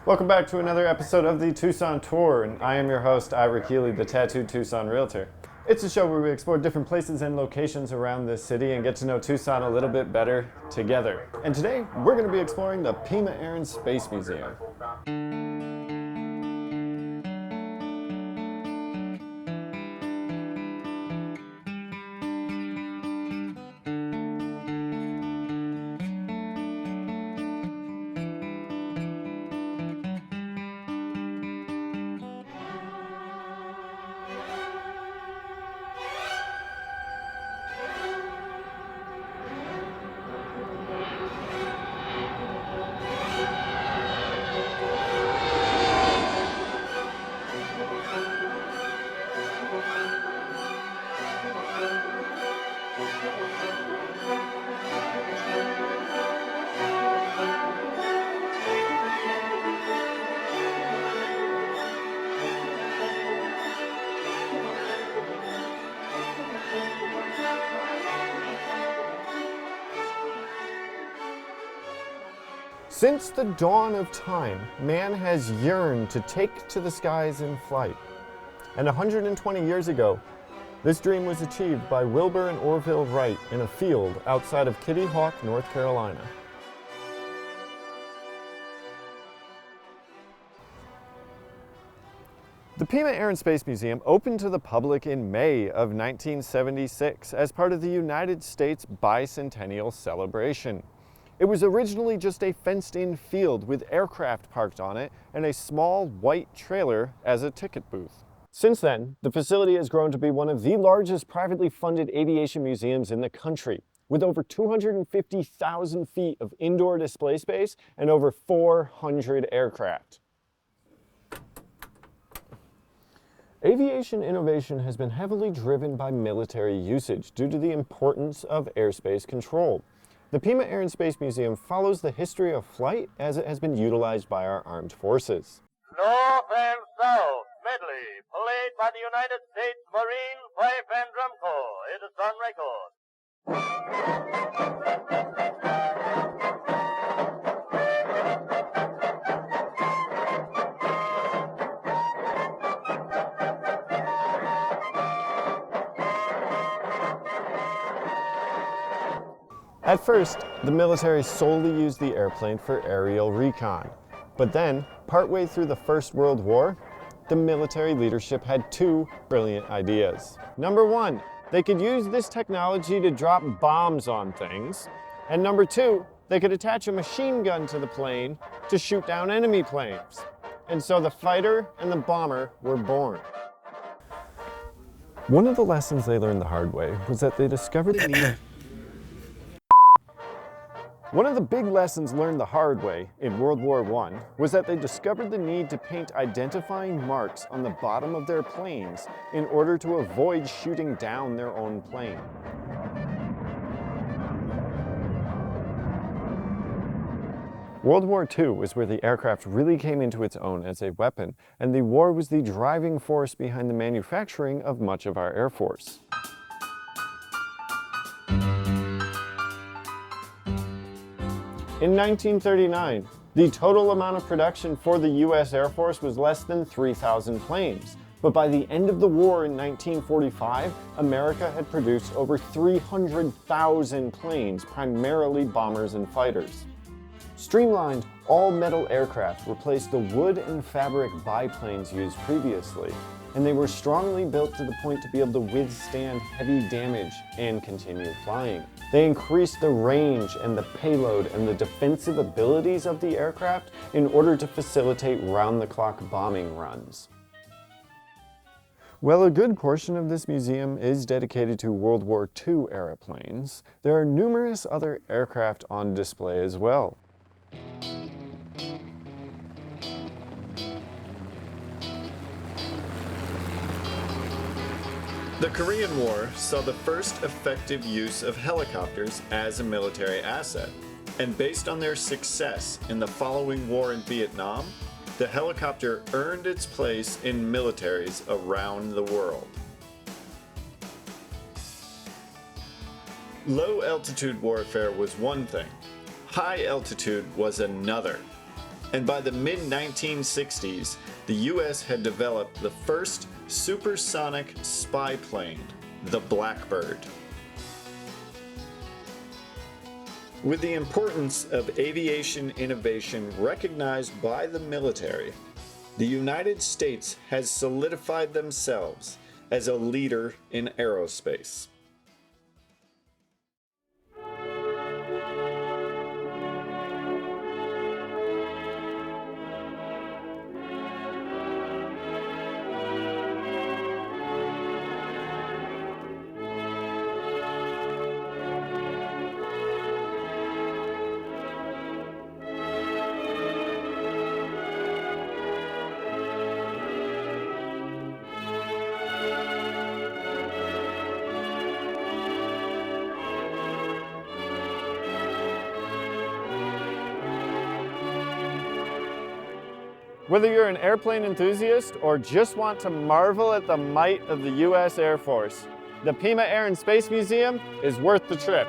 Welcome back to another episode of the Tucson Tour, and I am your host, Keeley, the tattooed Tucson Realtor. It's a show where we explore different places and locations around this city and get to know Tucson a little bit better together. And today, we're going to be exploring the Pima Air Space Museum. Since the dawn of time, man has yearned to take to the skies in flight. And 120 years ago, this dream was achieved by Wilbur and Orville Wright in a field outside of Kitty Hawk, North Carolina. The Pima Air and Space Museum opened to the public in May of 1976 as part of the United States Bicentennial Celebration. It was originally just a fenced-in field with aircraft parked on it and a small white trailer as a ticket booth. Since then, the facility has grown to be one of the largest privately funded aviation museums in the country, with over 250,000 feet of indoor display space and over 400 aircraft. Aviation innovation has been heavily driven by military usage due to the importance of airspace control. The Pima Air and Space Museum follows the history of flight as it has been utilized by our armed forces. North and South medley, played by the United States Marine Pipe and Drum Corps. It is on record. At first, the military solely used the airplane for aerial recon. But then, partway through the First World War, the military leadership had two brilliant ideas. Number one, they could use this technology to drop bombs on things. And number two, they could attach a machine gun to the plane to shoot down enemy planes. And so the fighter and the bomber were born. One of the lessons they learned the hard way was that they discovered the need. One of the big lessons learned the hard way in World War I was that they discovered the need to paint identifying marks on the bottom of their planes in order to avoid shooting down their own plane. World War II was where the aircraft really came into its own as a weapon, and the war was the driving force behind the manufacturing of much of our Air Force. In 1939, the total amount of production for the U.S. Air Force was less than 3,000 planes. But by the end of the war in 1945, America had produced over 300,000 planes, primarily bombers and fighters. Streamlined, all-metal aircraft replaced the wood and fabric biplanes used previously, and they were strongly built to the point to be able to withstand heavy damage and continue flying. They increased the range and the payload and the defensive abilities of the aircraft in order to facilitate round-the-clock bombing runs. While a good portion of this museum is dedicated to World War II era planes, there are numerous other aircraft on display as well. The Korean War saw the first effective use of helicopters as a military asset, and based on their success in the following war in Vietnam, the helicopter earned its place in militaries around the world. Low altitude warfare was one thing, high altitude was another. And by the mid-1960s, the US had developed the first supersonic spy plane, the Blackbird. With the importance of aviation innovation recognized by the military, the United States has solidified themselves as a leader in aerospace. Whether you're an airplane enthusiast or just want to marvel at the might of the US Air Force, the Pima Air and Space Museum is worth the trip.